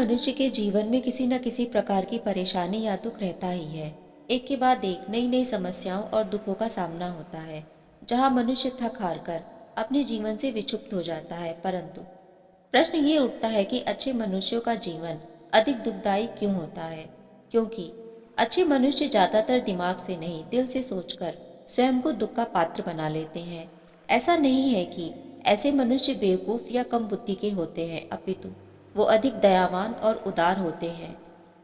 मनुष्य के जीवन में किसी न किसी प्रकार की परेशानी या दुख रहता ही है। एक के बाद एक नई नई समस्याओं और दुखों का सामना होता है, जहां मनुष्य थक हार कर अपने जीवन से विक्षुब्ध हो जाता है। परंतु प्रश्न ये उठता है कि अच्छे मनुष्यों का जीवन अधिक दुखदायी क्यों होता है? क्योंकि अच्छे मनुष्य ज्यादातर दिमाग से नहीं, दिल से सोचकर स्वयं को दुख का पात्र बना लेते हैं। ऐसा नहीं है कि ऐसे मनुष्य बेवकूफ या कम बुद्धि के होते हैं, अपितु वो अधिक दयावान और उदार होते हैं।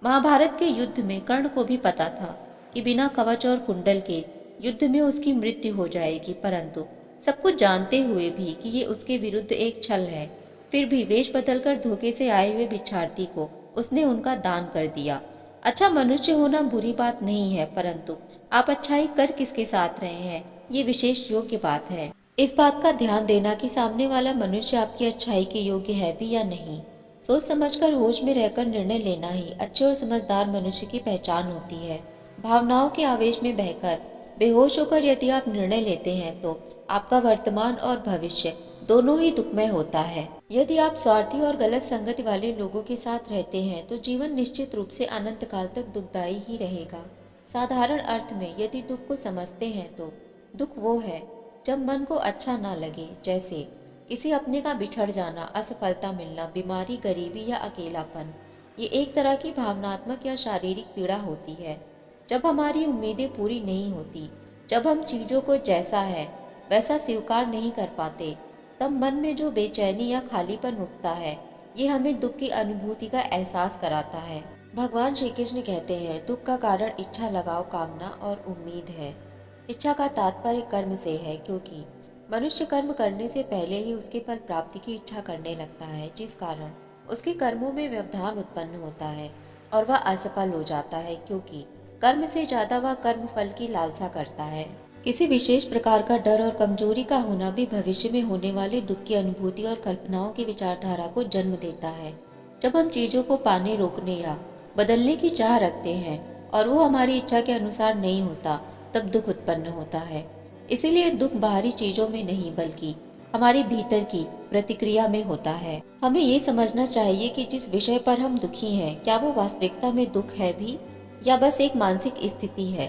महाभारत के युद्ध में कर्ण को भी पता था कि बिना कवच और कुंडल के युद्ध में उसकी मृत्यु हो जाएगी, परंतु सब कुछ जानते हुए भी कि ये उसके विरुद्ध एक छल है, फिर भी वेश बदलकर धोखे से आए हुए भिक्षार्थी को उसने उनका दान कर दिया। अच्छा मनुष्य होना बुरी बात नहीं है, परंतु आप अच्छाई कर किसके साथ रहे हैं, ये विशेष योग्य बात है। इस बात का ध्यान देना कि सामने वाला मनुष्य आपकी अच्छाई के योग्य है भी या नहीं। सोच समझकर होश में रहकर निर्णय लेना ही अच्छे और समझदार मनुष्य की पहचान होती है। भावनाओं के आवेश में बहकर बेहोश होकर यदि आप निर्णय लेते हैं तो आपका वर्तमान और भविष्य दोनों ही दुखमय होता है। यदि आप स्वार्थी और गलत संगति वाले लोगों के साथ रहते हैं तो जीवन निश्चित रूप से अनंत काल तक दुखदायी ही रहेगा। साधारण अर्थ में यदि दुख को समझते हैं तो दुख वो है जब मन को अच्छा ना लगे, जैसे किसी अपने का बिछड़ जाना, असफलता मिलना, बीमारी, गरीबी या अकेलापन। ये एक तरह की भावनात्मक या शारीरिक पीड़ा होती है। जब हमारी उम्मीदें पूरी नहीं होती, जब हम चीज़ों को जैसा है वैसा स्वीकार नहीं कर पाते, तब मन में जो बेचैनी या खालीपन उठता है, ये हमें दुख की अनुभूति का एहसास कराता है। भगवान श्री कृष्ण कहते हैं, दुख का कारण इच्छा लगाओ, कामना और उम्मीद है। इच्छा का तात्पर्य कर्म से है, क्योंकि मनुष्य कर्म करने से पहले ही उसके फल प्राप्ति की इच्छा करने लगता है, जिस कारण उसके कर्मों में व्यवधान उत्पन्न होता है और वह असफल हो जाता है, क्योंकि कर्म से ज्यादा वह कर्म फल की लालसा करता है। किसी विशेष प्रकार का डर और कमजोरी का होना भी भविष्य में होने वाले दुख की अनुभूति और कल्पनाओं की विचारधारा को जन्म देता है। जब हम चीजों को पाने, रोकने या बदलने की चाह रखते हैं और वो हमारी इच्छा के अनुसार नहीं होता, तब दुख उत्पन्न होता है। इसीलिए दुख बाहरी चीजों में नहीं बल्कि हमारे भीतर की प्रतिक्रिया में होता है। हमें ये समझना चाहिए कि जिस विषय पर हम दुखी हैं, क्या वो वास्तविकता में दुख है भी या बस एक मानसिक स्थिति है।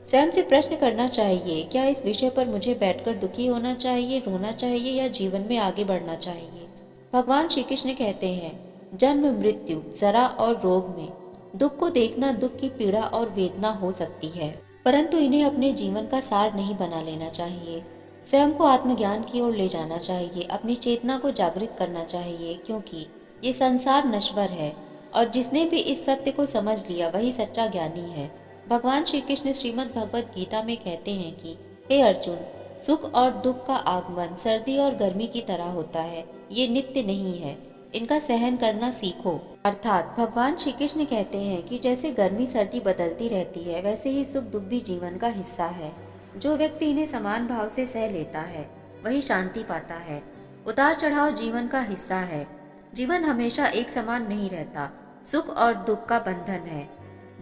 स्वयं से प्रश्न करना चाहिए, क्या इस विषय पर मुझे बैठकर दुखी होना चाहिए, रोना चाहिए या जीवन में आगे बढ़ना चाहिए। भगवान श्री कृष्ण कहते हैं, जन्म, मृत्यु, जरा और रोग में दुख को देखना दुख की पीड़ा और वेदना हो सकती है, परंतु इन्हें अपने जीवन का सार नहीं बना लेना चाहिए। स्वयं को आत्मज्ञान की ओर ले जाना चाहिए, अपनी चेतना को जागृत करना चाहिए, क्योंकि ये संसार नश्वर है और जिसने भी इस सत्य को समझ लिया वही सच्चा ज्ञानी है। भगवान श्री कृष्ण श्रीमद् भगवद गीता में कहते हैं कि हे अर्जुन, सुख और दुख का आगमन सर्दी और गर्मी की तरह होता है, ये नित्य नहीं है, इनका सहन करना सीखो। अर्थात भगवान श्री कृष्ण कहते हैं कि जैसे गर्मी सर्दी बदलती रहती है, वैसे ही सुख दुख भी जीवन का हिस्सा है। जो व्यक्ति इन्हें समान भाव से सह लेता है वही शांति पाता है। उतार चढ़ाव जीवन का हिस्सा है। जीवन हमेशा एक समान नहीं रहता। सुख और दुख का बंधन है।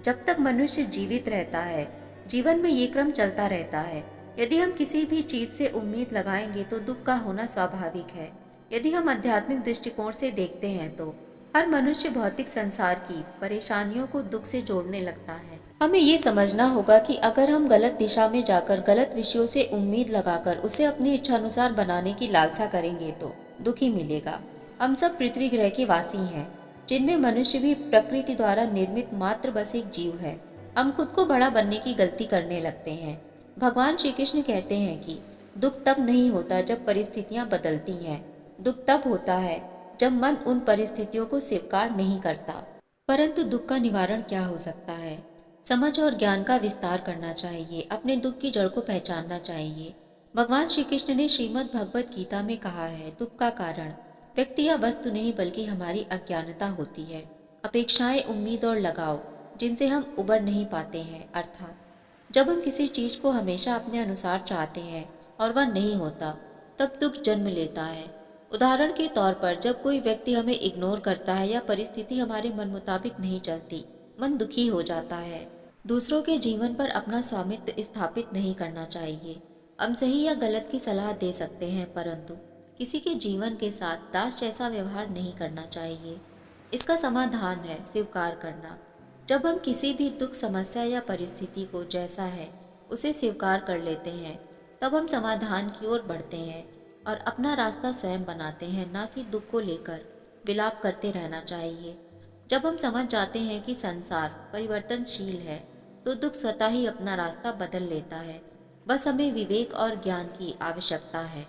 जब तक मनुष्य जीवित रहता है, जीवन में ये क्रम चलता रहता है। यदि हम किसी भी चीज से उम्मीद लगाएंगे तो दुख का होना स्वाभाविक है। यदि हम आध्यात्मिक दृष्टिकोण से देखते हैं तो हर मनुष्य भौतिक संसार की परेशानियों को दुख से जोड़ने लगता है। हमें ये समझना होगा कि अगर हम गलत दिशा में जाकर गलत विषयों से उम्मीद लगाकर उसे अपनी इच्छानुसार बनाने की लालसा करेंगे तो दुख ही मिलेगा। हम सब पृथ्वी ग्रह के वासी हैं, जिनमें मनुष्य भी प्रकृति द्वारा निर्मित मात्र बस एक जीव है। हम खुद को बड़ा बनने की गलती करने लगते हैं। भगवान श्री कृष्ण कहते हैं कि दुख तब नहीं होता जब परिस्थितियां बदलती हैं, दुख तब होता है जब मन उन परिस्थितियों को स्वीकार नहीं करता। परंतु दुख का निवारण क्या हो सकता है? समझ और ज्ञान का विस्तार करना चाहिए, अपने दुख की जड़ को पहचानना चाहिए। भगवान श्री कृष्ण ने श्रीमद् भगवद गीता में कहा है, दुख का कारण व्यक्ति या वस्तु नहीं बल्कि हमारी अज्ञानता होती है, अपेक्षाएं, उम्मीद और लगाव जिनसे हम उबर नहीं पाते हैं। अर्थात जब हम किसी चीज को हमेशा अपने अनुसार चाहते हैं और वह नहीं होता, तब दुख जन्म लेता है। उदाहरण के तौर पर जब कोई व्यक्ति हमें इग्नोर करता है या परिस्थिति हमारे मन मुताबिक नहीं चलती, मन दुखी हो जाता है। दूसरों के जीवन पर अपना स्वामित्व स्थापित नहीं करना चाहिए। हम सही या गलत की सलाह दे सकते हैं, परंतु किसी के जीवन के साथ दास जैसा व्यवहार नहीं करना चाहिए। इसका समाधान है स्वीकार करना। जब हम किसी भी दुख, समस्या या परिस्थिति को जैसा है उसे स्वीकार कर लेते हैं, तब हम समाधान की ओर बढ़ते हैं और अपना रास्ता स्वयं बनाते हैं, ना कि दुख को लेकर विलाप करते रहना चाहिए। जब हम समझ जाते हैं कि संसार परिवर्तनशील है, तो दुख स्वतः ही अपना रास्ता बदल लेता है। बस हमें विवेक और ज्ञान की आवश्यकता है।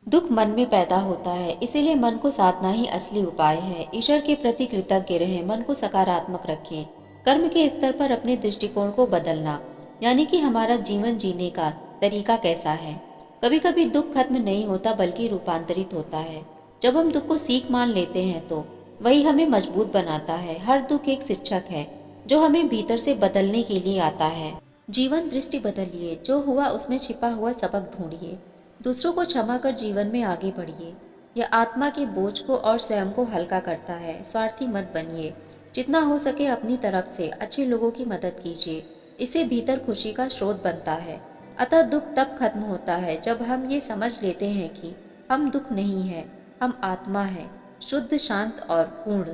दुख मन में पैदा होता है, इसीलिए मन को साधना ही असली उपाय है। ईश्वर के प्रति कृतज्ञ रहें, मन को सकारात्मक रखें। कर्म के स्तर पर अपने दृष्टिकोण को बदलना, यानी कि हमारा जीवन जीने का तरीका कैसा है। कभी कभी दुख खत्म नहीं होता बल्कि रूपांतरित होता है। जब हम दुख को सीख मान लेते हैं तो वही हमें मजबूत बनाता है। हर दुख एक शिक्षक है जो हमें भीतर से बदलने के लिए आता है। जीवन दृष्टि बदलिए, जो हुआ उसमें छिपा हुआ सबक ढूंढिए। दूसरों को क्षमा कर जीवन में आगे बढ़िए। यह आत्मा के बोझ को और स्वयं को हल्का करता है। स्वार्थी मत बनिए। जितना हो सके अपनी तरफ से अच्छे लोगों की मदद कीजिए। इससे भीतर खुशी का स्रोत बनता है। अतः दुख तब खत्म होता है जब हम ये समझ लेते हैं कि हम दुख नहीं है, हम आत्मा है, शुद्ध, शांत और पूर्ण।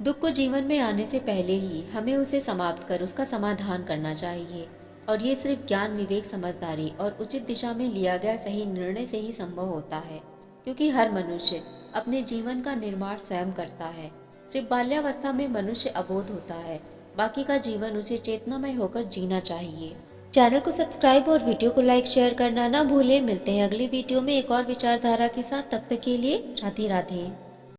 दुख को जीवन में आने से पहले ही हमें उसे समाप्त कर उसका समाधान करना चाहिए। और ये सिर्फ ज्ञान, विवेक, समझदारी और उचित दिशा में लिया गया सही निर्णय से ही संभव होता है, क्योंकि हर मनुष्य अपने जीवन का निर्माण स्वयं करता है। सिर्फ बाल्यावस्था में मनुष्य अबोध होता है, बाकी का जीवन उसे चेतनामय होकर जीना चाहिए। चैनल को सब्सक्राइब और वीडियो को लाइक शेयर करना ना भूलें। मिलते हैं अगली वीडियो में एक और विचारधारा के साथ। तब तक के लिए राधे राधे।